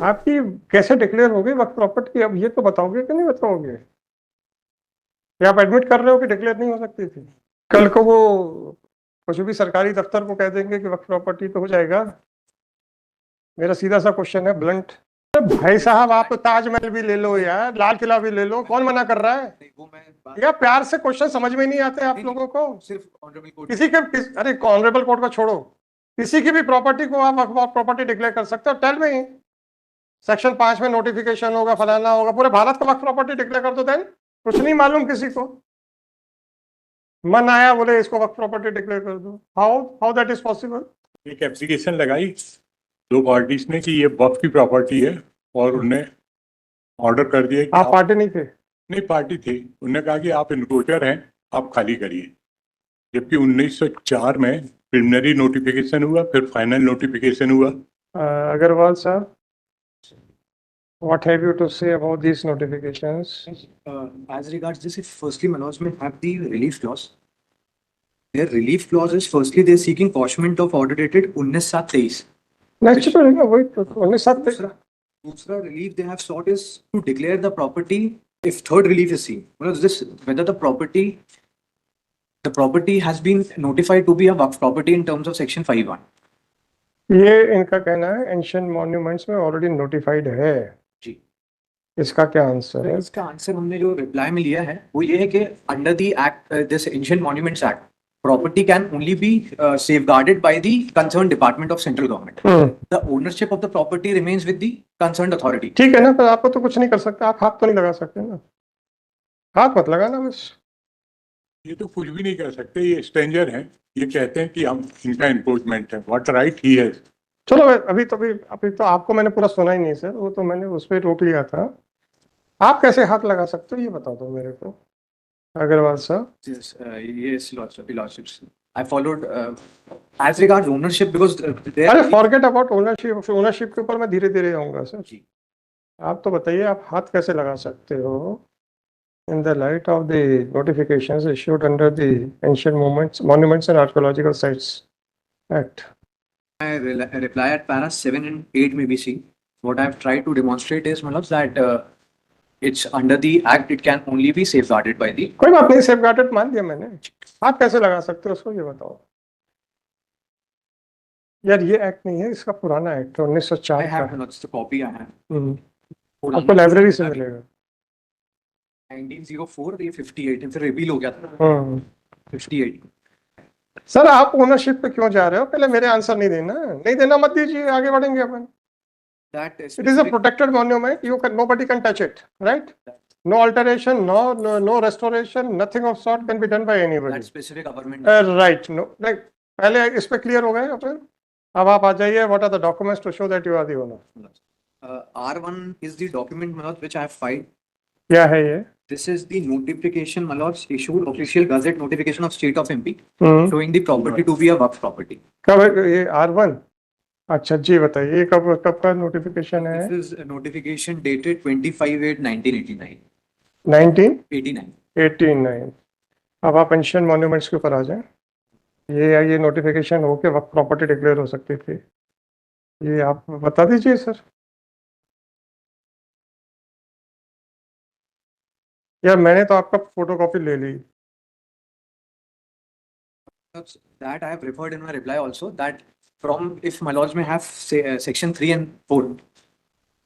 आपकी कैसे डिक्लेयर होगी वक्त प्रॉपर्टी, अब ये तो बताओगे कि नहीं बताओगे? या आप एडमिट कर रहे हो कि डिक्लेयर नहीं हो सकती थी? कल को वो कुछ भी सरकारी दफ्तर को कह देंगे कि वक्त प्रॉपर्टी तो हो जाएगा। मेरा सीधा सा क्वेश्चन है, ब्लंट। भाई साहब, आप तो ताजमहल भी ले लो यार, लाल किला भी ले लो, कौन मना कर रहा है? या प्यार से क्वेश्चन समझ में नहीं आते आप लोगों को? सिर्फ ऑनरेबल कोर्ट अरे ऑनरेबल कोर्ट का छोड़ो, किसी की भी प्रॉपर्टी को आप प्रॉपर्टी डिक्लेयर कर सकते हो। टेल में सेक्शन 5 में नोटिफिकेशन होगा, फलाना होगा, पूरे भारत का वक्त प्रॉपर्टी डिक्लेयर कर दो। देन कुछ नहीं मालूम किसी को, मन आया बोले इसको वक्त प्रॉपर्टी डिक्लेयर कर दो। How how that is possible? एक एप्लीकेशन लगाई दो पार्टीज ने कि ये वक्फ की प्रॉपर्टी है, और उन्हें ऑर्डर कर दिया कि आप पार्टी नहीं थे? नहीं, पार्टी थी। उन्होंने कहा कि आप इनक्रोचर हैं, आप खाली करिए। जबकि 1904 में प्रिलिमिनरी नोटिफिकेशन हुआ, फिर फाइनल नोटिफिकेशन हुआ। अग्रवाल साहब, what have you to say about these notifications? As regards this, if firstly Manoj may have the relief clause. Their relief clause is firstly they're seeking quashment of order dated 19/7/23. Next तो रहेगा वही तो 19/7। दूसरा relief they have sought is to declare the property if third relief is seen. This whether the property has been notified to be a waqf property in terms of section 5(1). ये इनका कहना है ancient monuments में already notified है जी। इसका क्या answer है? इसका आंसर हमने जो रिप्लाई में लिया है वो ये है कि under the act, this ancient monuments act, property can only be safeguarded by the concerned department of central government. The ownership of the property remains with the concerned authority. ठीक है ना, पर आपको तो कुछ नहीं कर सकते, आप हाथ तो नहीं लगा सकते ना, हाथ मत लगाना बस। ये तो कुछ भी नहीं कर सकते, ये स्ट्रेंजर हैं, ये कहते हैं कि हम इनका एनक्रोचमेंट है। व्हाट राइट ही है? चलो अभी तो आपको मैंने पूरा सुना ही नहीं सर, वो तो मैंने उस पर रोक लिया था। आप कैसे हाथ लगा सकते हो ये बता दो मेरे को, अग्रवाल साहब। Yes, lordships. I followed as regards ownership because अरे फॉरगेट अबाउट ओनरशिप, ओनरशिप के ऊपर मैं धीरे धीरे आऊंगा सर जी। आप तो बताइए, आप हाथ कैसे लगा सकते हो in the light of the notifications issued under the ancient monuments and archaeological sites act? I reply at para 7 and 8 may be seen. What I've tried to demonstrate is, Manoj, that it's under the act, it can only be safeguarded by the. कोई बात नहीं, safeguarded मान दिया मैंने। आप कैसे लगा सकते हो उसको ये बताओ यार। ये एक्ट नहीं है, इसका पुराना एक्ट है 1904 I have, का। Manoj, the copy I have. आपको लाइब्रेरी से मिलेगा। 1904 ये 58 फिर रिवील हो गया था 58। सर आप ओनरशिप पे क्यों जा रहे हो? पहले मेरे आंसर नहीं देना मत दीजिए, आगे बढ़ेंगे अपन। That is it is a protected monument, you can nobody can touch it, right? No alteration, no restoration, nothing of sort can be done by anybody. that specific government. Right, no like पहले इस पे clear हो गए अपन। अब आप आ जाइए, what are the documents to show that you are the owner? R1 is the document, Manoj, which I have filed. क्या है ये? This is the notification, Manoj, issued official gazette notification of state of MP showing the property to be a waqf property. कब है ये R1? अच्छा जी बताइए, ये कब कब का नोटिफिकेशन है? This is a notification dated 25/8/1989. 1989। अब आप एंशिएंट मॉन्यूमेंट्स के ऊपर आ जाएं। ये नोटिफिकेशन हो के वक्त प्रॉपर्टी डिक्लेयर हो सकती थी, ये आप बता दीजिए सर। यार मैंने तो आपका फोटोकॉपी ले ली। That I have referred in my reply also, that from, if my lords may have section 3 and 4,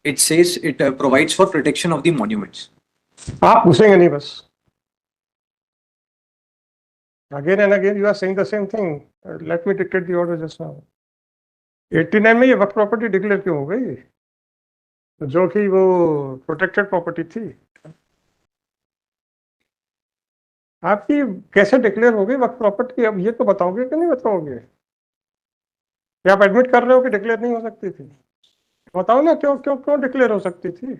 it says it provides for protection of the monuments. आप घुसेंगे नहीं बस। Again and again you are saying the same thing. Let me dictate the order just now. 89 में ये वक्त property declare क्यों हो गई, जो कि वो प्रोटेक्टेड प्रॉपर्टी थी? आपकी कैसे डिक्लेयर हो गई वक्त प्रॉपर्टी, अब ये तो बताओगे कि नहीं बताओगे? या आप एडमिट कर रहे हो कि डिक्लेयर नहीं हो सकती थी? बताओ ना, क्यों क्यों क्यों डिक्लेयर हो सकती थी?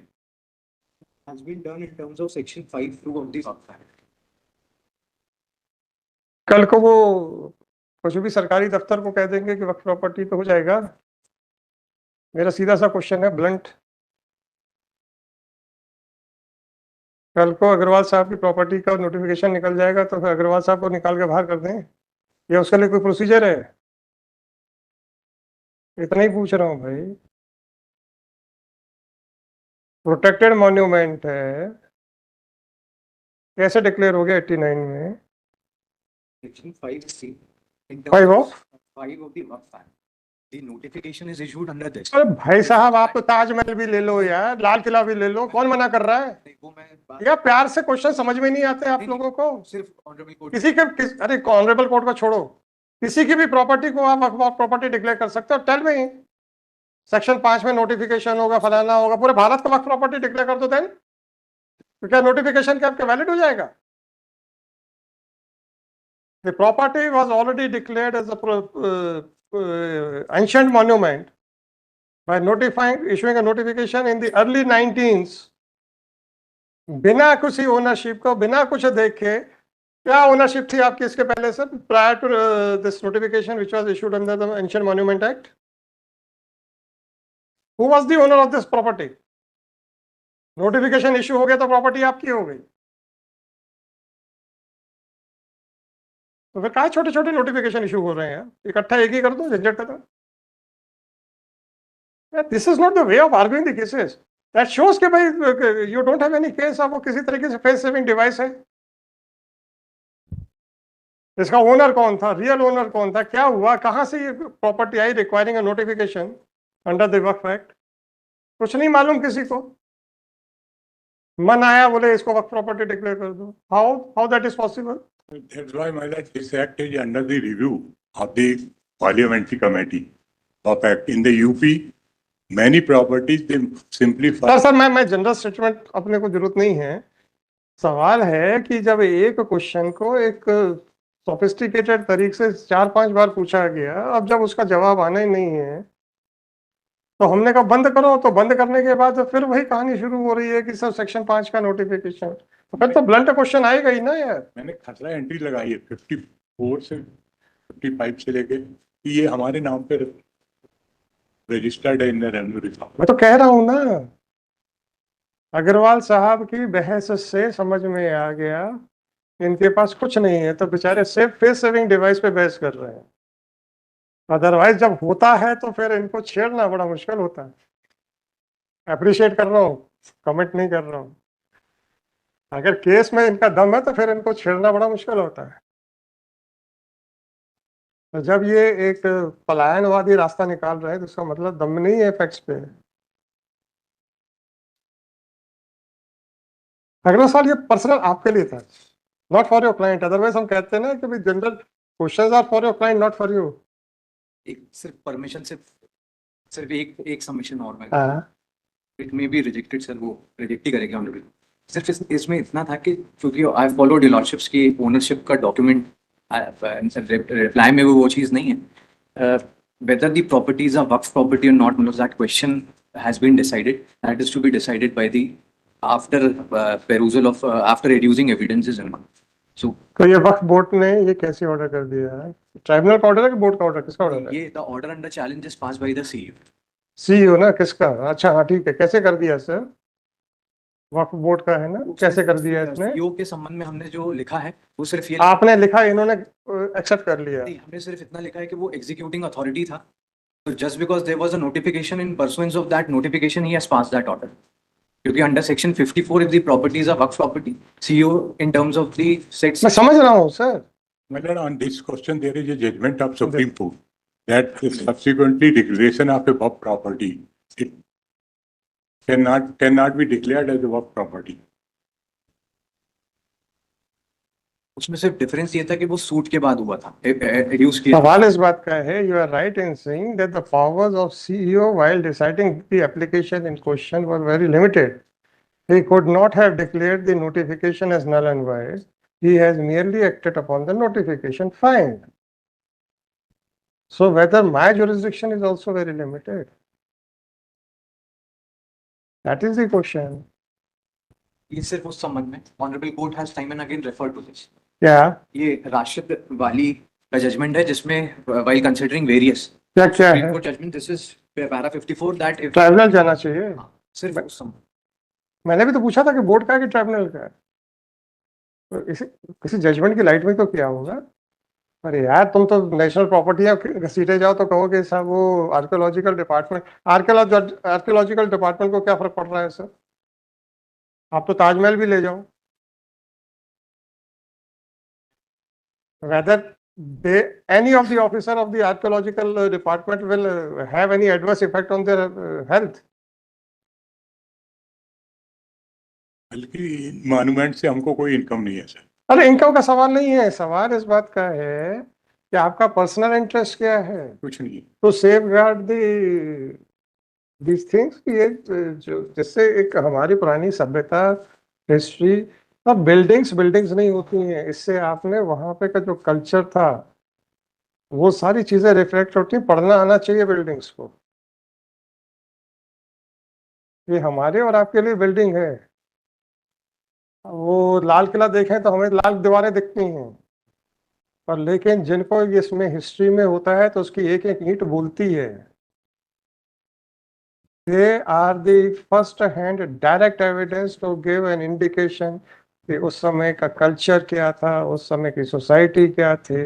Has been done in terms of section 5(2) of the Waqf Act. कल को वो कुछ भी सरकारी दफ्तर को कह देंगे कि वक्त प्रॉपर्टी तो हो जाएगा। मेरा सीधा सा क्वेश्चन है, ब्लंट। कल को अग्रवाल साहब की प्रॉपर्टी का नोटिफिकेशन निकल जाएगा तो फिर अग्रवाल साहब को निकाल के बाहर कर दें, या उसके लिए कोई प्रोसीजर है? इतना ही पूछ रहा हूँ भाई। प्रोटेक्टेड मॉन्यूमेंट है, कैसे डिक्लेयर हो गया 89 में? Section 5C. In terms 5 of of? 5 of the Waqf Act. The notification is issued under this. अरे भाई साहब, आप तो ताजमहल भी ले लो यार, लाल किला भी ले लो, कौन मना कर रहा है? नहीं, वो मैं बात या प्यार से क्वेश्चन समझ में नहीं आते आप नहीं, लोगों को? सिर्फ ऑनरेबल कोर्ट किसी के अरे ऑनरेबल कोर्ट को छोड़ो, किसी की भी प्रॉपर्टी को आप वक्फ प्रॉपर्टी डिक्लेयर कर सकते हो। टेल में सेक्शन 5 में नोटिफिकेशन होगा, फलाना होगा, पूरे भारत का वक्फ प्रॉपर्टी डिक्लेयर कर दो, देन तो क्या नोटिफिकेशन क्या आपके वैलिड हो जाएगा? The property was already declared as a ancient monument by issuing a notification in the early 19s, बिना किसी ओनरशिप को, बिना कुछ देखे। क्या ओनरशिप थी आपकी इसके पहले sir, prior to this notification which was issued under the ancient monument act? Who was the owner of this property? Notification issue हो गया तो प्रॉपर्टी आपकी हो गई, तो फिर क्या छोटे छोटे नोटिफिकेशन इशू हो रहे हैं? इकट्ठा एक ही कर दो, झंझट खत्म। This is not the way of arguing the cases. That shows कि भाई you don't have any case, आप वो किसी तरीके से फेस सेविंग डिवाइस है। इसका ओनर कौन था, रियल ओनर कौन था, क्या हुआ, कहां से ये property I requiring a notification under the Waqf act? कुछ नहीं मालूम किसी को, मन आया बोले इसको वक्फ प्रॉपर्टी डिक्लेयर कर दो। How that is possible? That's why, my lord, this act is under the review of the parliamentary committee of act. In the UP, many properties, they simply. Sir मैं जनरल स्टेटमेंट अपने को जरूरत नहीं है। सवाल है कि जब एक क्वेश्चन को एक सोफिस्टिकेटेड तरीके से 4-5 बार पूछा गया, अब जब उसका जवाब आना ही नहीं है तो हमने कहा बंद करो, तो बंद करने के बाद फिर वही कहानी शुरू हो रही है कि सर सेक्शन 5 का नोटिफिकेशन, तो फिर तो ब्लंट क्वेश्चन आएगा ही ना यार। मैंने खतरा एंट्री लगाई है 54 से 55 से लेके कि ये हमारे नाम पे रजिस्टर्ड है इन द रेवेन्यू रिकॉर्ड। मैं तो कह रहा हूं ना, अग्रवाल साहब की बहस से समझ में आ गया इनके पास कुछ नहीं है, तो बेचारे फेस सेविंग डिवाइस पे बहस कर रहे हैं। अदरवाइज जब होता है तो फिर इनको छेड़ना बड़ा मुश्किल होता है। अप्रिशिएट कर रहा हूँ, कमेंट नहीं कर रहा हूँ। अगर केस में इनका दम है तो फिर इनको छेड़ना बड़ा मुश्किल होता है। तो जब ये एक पलायनवादी रास्ता निकाल रहे हैं तो इसका मतलब दम नहीं है फैक्ट्स पे। अगला सवाल ये पर्सनल आपके लिए था, not for your client. Otherwise हम कहते हैं ना कि भाई general questions are for your client, not for you. एक सिर्फ परमिशन से सिर्फ एक सबमिशन और मैं हाँ, it may be rejected sir, वो रिजेक्ट ही करेगा ऑनरेबल। सिर्फ इसमें इतना था कि क्योंकि आई फॉलोड योर लॉर्डशिप्स की ओनरशिप का डॉक्यूमेंट रिप्लाई में वो चीज़ नहीं है। whether the properties are waqf property or not, that question has been decided. That is to be decided by the after perusal of after reducing evidences and all. So तो ये वक्फ board ने ये कैसे order कर दिया है? Tribunal का order है कि बोर्ड का ऑर्डर, किसका ऑर्डर है? ये the order under challenge is passed by the CEO. CEO ना, किसका? अच्छा हाँ ठीक है, कैसे कर दिया सर? वक्फ बोर्ड का है ना, कैसे कर दिया इसने? CEO के संबंध में हमने जो लिखा है वो सिर्फ ये आपने लिखा, इन्होंने एक्सेप्ट कर लिया? नहीं, हमने सिर्फ इतना लिखा है कि वो एग्जीक्यूटिंग अथॉरिटी था, तो just because there was a notification in pursuance of that notification he has passed that order. क्योंकि under section 54 if the properties are वक्फ property, CEO in terms of the sets. मैं समझ रहा हूँ सर। My lord, on this question, there is a judgment of Supreme Court that subsequently declaration of a waqf property, it cannot be declared as a waqf property. उसमें सिर्फ difference ये था कि वो सूट के बाद हुआ था, रिड्यूस किया। सवाल इस बात का है, you are right in saying that the powers of CEO while deciding the application in question were very limited. He could not have declared the notification as null and void. He has merely acted upon the notification. Fine. So whether my jurisdiction is also very limited? That is the question. ये सिर्फ उस संबंध में honourable court has time and again referred to this. क्या ये राशिद वाली का judgement है जिसमें व्हाइल कंसीडरिंग वेरियस क्या क्या है? Judgement, this is para 54 that if tribunal जाना चाहिए। सिर्फ उस संबंध। मैंने भी तो पूछा था कि बोर्ड का है कि ट्राइब्यूनल का है, तो किसी जजमेंट की लाइट में तो क्या होगा? अरे यार तुम तो नेशनल प्रॉपर्टी घसीटे जाओ तो कहोगे साहब वो आर्कियोलॉजिकल डिपार्टमेंट को क्या फर्क पड़ रहा है सर? आप तो ताजमहल भी ले जाओ, whether they any of the officer of the archaeological department will have any adverse effect on their health. बल्कि मॉन्यूमेंट से हमको कोई इनकम नहीं है सर। अरे इनकम का सवाल नहीं है, सवाल इस बात का है कि आपका पर्सनल इंटरेस्ट क्या है कुछ नहीं। To safeguard these things. ये जो जिससे एक हमारी पुरानी सभ्यता, हिस्ट्री, अब बिल्डिंग्स नहीं होती हैं, इससे आपने वहां पे का जो कल्चर था वो सारी चीजें रिफ्लेक्ट होती हैं। पढ़ना आना चाहिए बिल्डिंग्स को। ये हमारे और आपके लिए बिल्डिंग है। वो लाल किला देखें तो हमें लाल दीवारें दिखती हैं, पर लेकिन जिनको इसमें हिस्ट्री में होता है तो उसकी एक एक ईंट बोलती है। They are the first hand direct evidence to give an indication कि उस समय का कल्चर क्या था, उस समय की सोसाइटी क्या थे।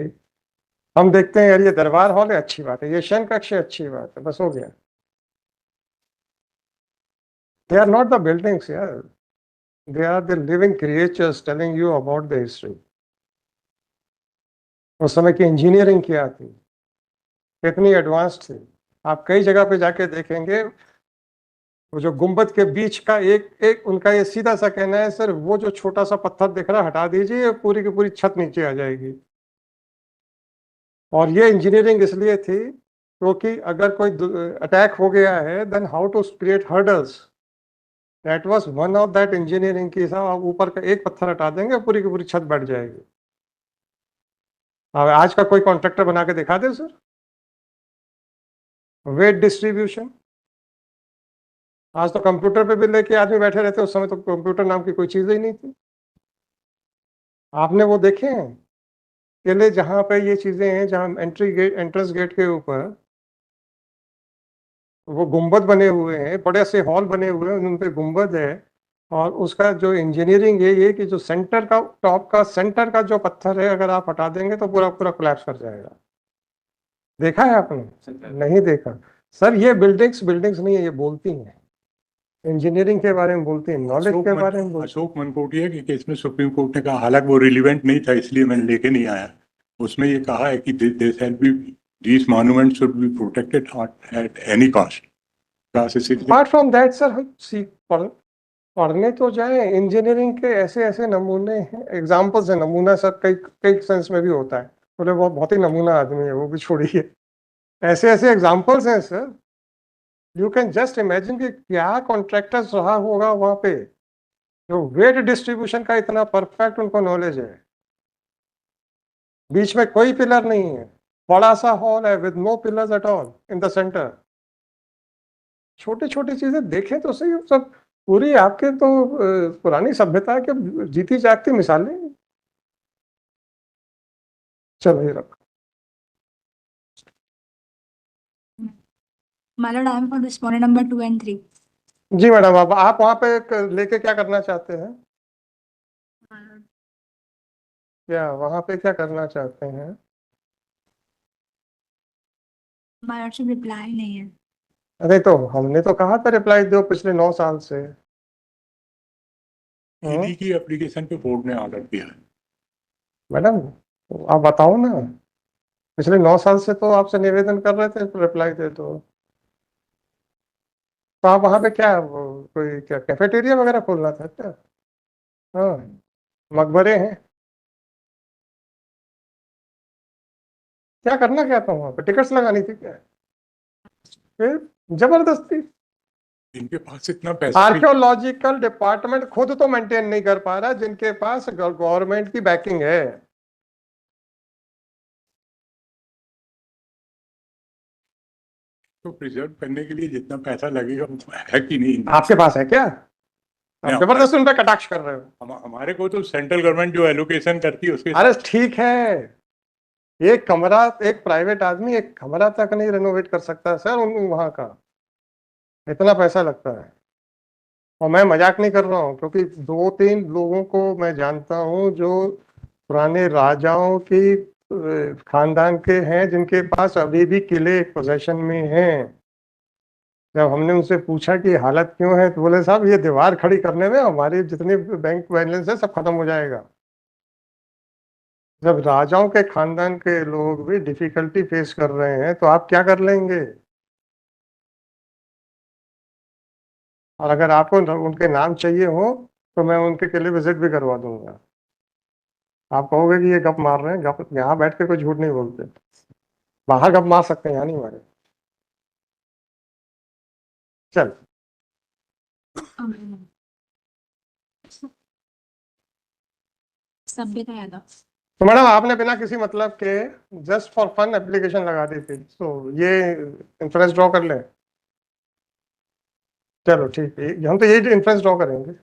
हम देखते हैं यार ये दरबार हॉल है, अच्छी बात है, ये शयन कक्ष है, अच्छी बात है, बस हो गया। They are not the buildings यार, they are the living creatures telling you about the history. उस समय की इंजीनियरिंग क्या थी, कितनी एडवांस थी। आप कई जगह पे जाके देखेंगे, वो जो गुंबद के बीच का एक उनका ये सीधा सा कहना है, सर वो जो छोटा सा पत्थर दिख रहा है हटा दीजिए, पूरी की पूरी छत नीचे आ जाएगी। और ये इंजीनियरिंग इसलिए थी क्योंकि अगर कोई अटैक हो गया है, then how to create hurdles, that was one of that engineering की। साहब आप ऊपर का एक पत्थर हटा देंगे, पूरी की पूरी छत बैठ जाएगी। अब आज का कोई कॉन्ट्रैक्टर बना के दिखा दे सर, वेट डिस्ट्रीब्यूशन। आज तो कंप्यूटर पे भी लेके आदमी बैठे रहते, उस समय तो कंप्यूटर नाम की कोई चीज ही नहीं थी। आपने वो देखे हैं किले जहां पे ये चीजें हैं, जहां एंट्रेंस गेट के ऊपर वो गुंबद बने हुए हैं, बड़े से हॉल बने हुए हैं, उन पे गुंबद है। और उसका जो इंजीनियरिंग है ये कि जो सेंटर का, टॉप का सेंटर का जो पत्थर है, अगर आप हटा देंगे तो पूरा पूरा कोलैप्स कर जाएगा। देखा है आपने? नहीं देखा सर। ये बिल्डिंग्स नहीं है, ये बोलती हैं, इंजीनियरिंग के बारे में बोलती हैं, नॉलेज के बारे में बोलती अशोक मनकोटिया के केस में सुप्रीम कोर्ट ने कहा, हालांकि वो रिलीवेंट नहीं था इसलिए मैंने लेके नहीं आया, उसमें ये कहा है कि these monuments should be protected at any cost। Apart from that sir, पढ़ने तो जाए, इंजीनियरिंग के ऐसे ऐसे नमूने हैं, एग्जाम्पल्स है। नमूना सर कई कई सेंस में भी होता है, बोले वो बहुत ही नमूना आदमी है, वो भी छोड़िए। ऐसे ऐसे एग्जाम्पल्स हैं sir, you can just imagine कि क्या कॉन्ट्रैक्टर्स रहा होगा वहां पे, जो वेट डिस्ट्रीब्यूशन का इतना परफेक्ट उनको नॉलेज है। बीच में कोई पिलर नहीं है, बड़ा सा हॉल है with no pillars at all in the centre. छोटी छोटी चीजें देखें तो सही, सब पूरी आपके तो पुरानी सभ्यता के जीती जागती मिसालें। चलो ये रखो। My lord, I am for respondent number 2 and 3. Ji madam, अब आप वहां पे लेके क्या करना चाहते हैं? क्या वहां पे क्या करना चाहते हैं? My lordship reply नहीं है। अरे तो हमने तो कहा था रिप्लाई दो पिछले 9 साल से। ईडी की एप्लीकेशन पे बोर्ड ने ऑर्डर दिया है। मैडम आप बताओ ना, पिछले 9 साल से तो आपसे निवेदन कर रहे थे रिप्लाई दे दो। तो आप वहां पे क्या कोई क्या कैफेटेरिया वगैरह खोलना था क्या? हाँ, मकबरे हैं, क्या करना क्या था वहां पे? टिकट्स लगानी थी क्या? फिर जबरदस्ती। इनके पास इतना पैसा आर्कियोलॉजिकल डिपार्टमेंट खुद तो मेंटेन नहीं कर पा रहा, जिनके पास गवर्नमेंट की बैकिंग है। तो प्रिजर्व करने के लिए जितना पैसा लगेगा है कि नहीं? आपके पास है क्या? आप जबरदस्ती उन पर कटाक्ष कर रहे हो। हमारे को तो सेंट्रल गवर्नमेंट जो एलोकेशन करती है उसके। अरे ठीक है, एक कमरा, एक प्राइवेट आदमी एक कमरा तक नहीं रेनोवेट कर सकता सर, वहां का इतना पैसा लगता है। और मैं मजाक नहीं कर रहा हूँ, क्योंकि 2-3 लोगों को मैं जानता हूँ जो पुराने राजाओं की खानदान के हैं, जिनके पास अभी भी किले पोजेशन में हैं। जब हमने उनसे पूछा कि हालत क्यों है तो बोले साहब ये दीवार खड़ी करने में हमारे जितने बैंक बैलेंस है सब खत्म हो जाएगा। जब राजाओं के खानदान के लोग भी डिफिकल्टी फेस कर रहे हैं तो आप क्या कर लेंगे। और अगर आपको उनके नाम चाहिए हो तो मैं उनके के लिए विजिट भी करवा दूंगा। आप कहोगे कि ये गप मार रहे हैं, गप यहाँ बैठ के कोई झूठ नहीं बोलते। बाहर गप मार सकते हैं, यहाँ नहीं मारे। चल सभ्यता यादव। तो मैडम आपने बिना किसी मतलब के जस्ट फॉर फन एप्लीकेशन लगा दी थी, तो ये इंफ्रेंस ड्रॉ कर लें। चलो ठीक है, हम तो यही इंफ्रेंस ड्रॉ करेंगे।